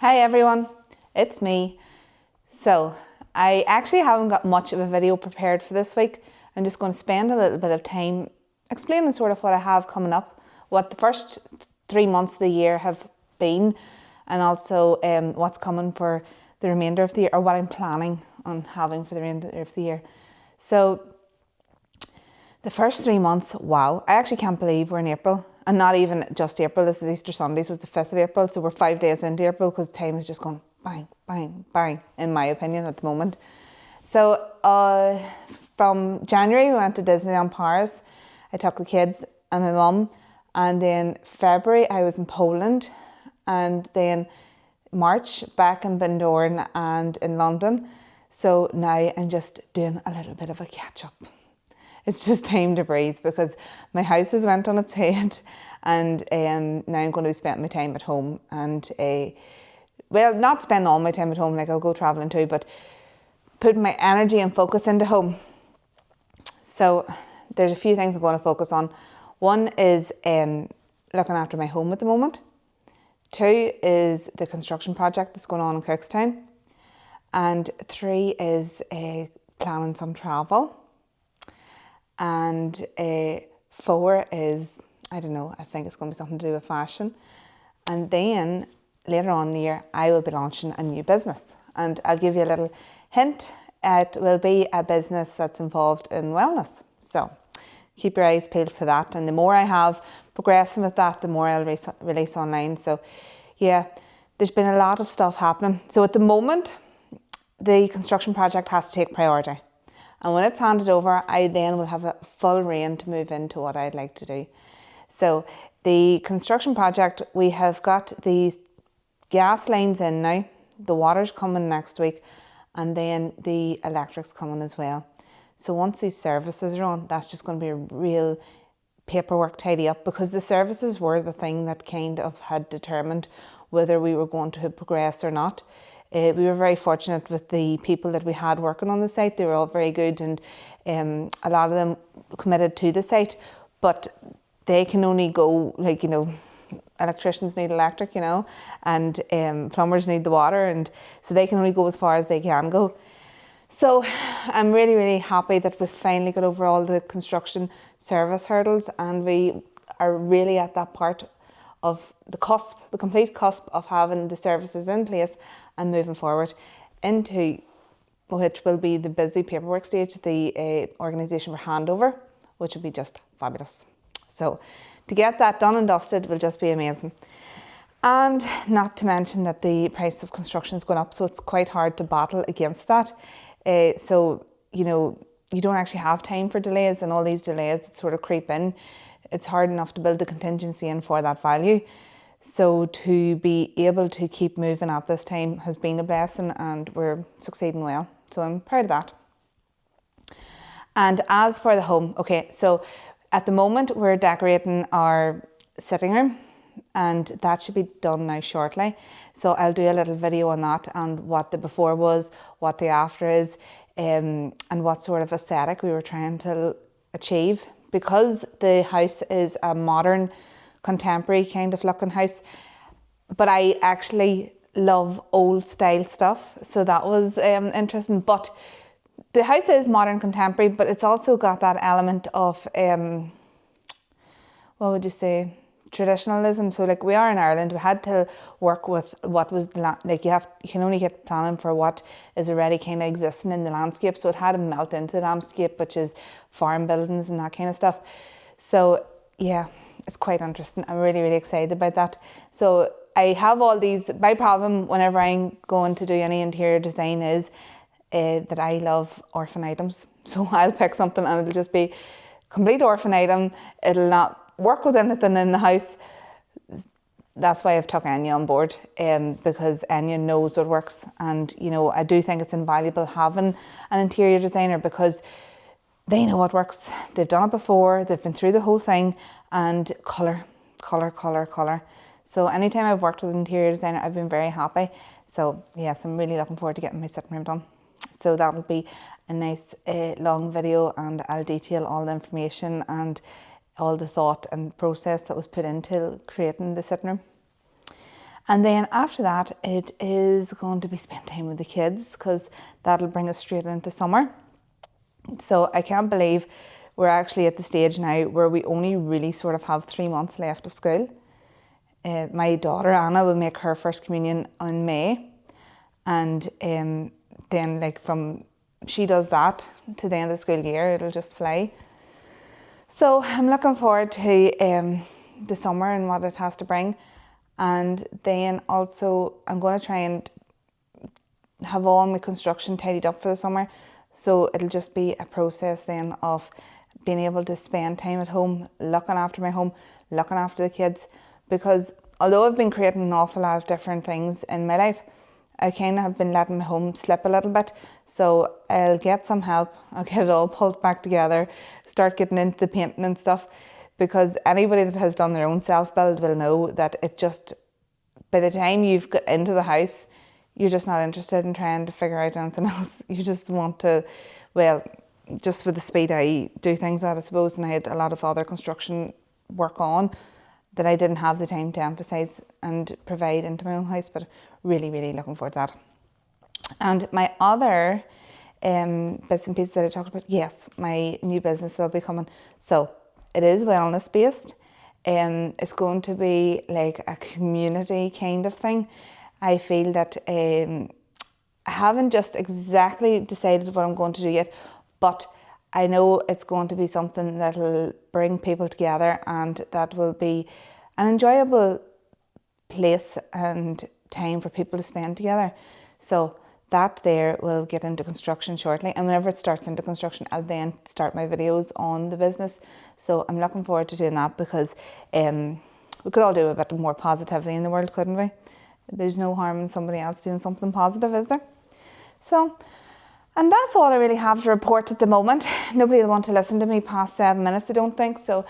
Hi everyone, it's me. So I actually haven't got much of a video prepared for this week. I'm just going to spend a little bit of time explaining sort of what I have coming up, what the first 3 months of the year have been, and also what's coming for the remainder of the year, or what I'm planning on having for the remainder of the year. So the first 3 months, wow, I actually can't believe we're in April. And not even just April, this is Easter Sunday, so it's the 5th of April, so we're 5 days into April because time is just going bang, bang, bang, in my opinion at the moment. So from January we went to Disneyland Paris. I took the kids and my mum, and then February I was in Poland, and then March back in Bundoran and in London. So now I'm just doing a little bit of a catch up. It's just time to breathe because my house has went on its head, and now I'm going to be spending my time at home and well, not spend all my time at home, like I'll go travelling too, but putting my energy and focus into home. So there's a few things I'm going to focus on. One is looking after my home at the moment. 2 is the construction project that's going on in Cookstown. And 3 is planning some travel. And 4 is, I don't know, I think it's going to be something to do with fashion. And then later on in the year, I will be launching a new business. And I'll give you a little hint. It will be a business that's involved in wellness. So keep your eyes peeled for that. And the more I have progressing with that, the more I'll release online. So yeah, there's been a lot of stuff happening. So at the moment, the construction project has to take priority. And when it's handed over, I then will have a full rein to move into what I'd like to do. So the construction project, we have got the gas lines in now, the water's coming next week, and then the electric's coming as well. So once these services are on, that's just going to be a real paperwork tidy up, because the services were the thing that kind of had determined whether we were going to progress or not. We were very fortunate with the people that we had working on the site. They were all very good, and a lot of them committed to the site, but they can only go, like, electricians need electric, and plumbers need the water, and so they can only go as far as they can go. So I'm really, really happy that we've finally got over all the construction service hurdles, and we are really at that part of the cusp, the complete cusp of having the services in place and moving forward into which will be the busy paperwork stage, the organisation for handover, which will be just fabulous. So to get that done and dusted will just be amazing. And not to mention that the price of construction is going up, so it's quite hard to battle against that. So, you don't actually have time for delays, and all these delays that sort of creep in, it's hard enough to build the contingency in for that value. So to be able to keep moving at this time has been a blessing, and we're succeeding well. So I'm proud of that. And as for the home, okay, so at the moment we're decorating our sitting room, and that should be done now shortly. So I'll do a little video on that and what the before was, what the after is, and what sort of aesthetic we were trying to achieve. Because the house is a modern, contemporary kind of looking house, but I actually love old style stuff, so that was interesting. But the house is modern, contemporary, but it's also got that element of what would you say, traditionalism. So like, we are in Ireland, we had to work with what was like, you can only get planning for what is already kind of existing in the landscape, so it had to melt into the landscape, which is farm buildings and that kind of stuff. So yeah, it's quite interesting. I'm really, really excited about that. So I have all these. My problem whenever I'm going to do any interior design is that I love orphan items. So I'll pick something and it'll just be complete orphan item. It'll not work with anything in the house. That's why I've took Anya on board, because Anya knows what works. And I do think it's invaluable having an interior designer, because they know what works. They've done it before, they've been through the whole thing. And colour. So anytime I've worked with an interior designer, I've been very happy. So yes, I'm really looking forward to getting my sitting room done. So that will be a nice long video, and I'll detail all the information and all the thought and process that was put into creating the sitting room. And then after that, it is going to be spend time with the kids, because that'll bring us straight into summer. So I can't believe we're actually at the stage now where we only really sort of have 3 months left of school. My daughter Anna will make her first communion in May, and then like from she does that to the end of the school year, it'll just fly. So I'm looking forward to the summer and what it has to bring. And then also I'm going to try and have all my construction tidied up for the summer. So it'll just be a process then of being able to spend time at home, looking after my home, looking after the kids. Because although I've been creating an awful lot of different things in my life, I kind of have been letting my home slip a little bit. So I'll get some help, I'll get it all pulled back together, start getting into the painting and stuff. Because anybody that has done their own self-build will know that it just, by the time you've got into the house, you're just not interested in trying to figure out anything else. You just want to, well, just with the speed I do things at, I suppose, and I had a lot of other construction work on, that I didn't have the time to emphasise and provide into my own house, but really, really looking forward to that. And my other bits and pieces that I talked about, yes, my new business will be coming. So it is wellness based. It's going to be like a community kind of thing. I feel that I haven't just exactly decided what I'm going to do yet, but I know it's going to be something that'll bring people together, and that will be an enjoyable place and time for people to spend together. So that there will get into construction shortly, and whenever it starts into construction, I'll then start my videos on the business. So I'm looking forward to doing that, because we could all do a bit more positivity in the world, couldn't we? There's no harm in somebody else doing something positive, is there? So, and that's all I really have to report at the moment. Nobody will want to listen to me past 7 minutes, I don't think. So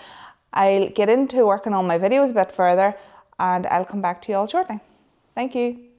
I'll get into working on my videos a bit further, and I'll come back to you all shortly. Thank you.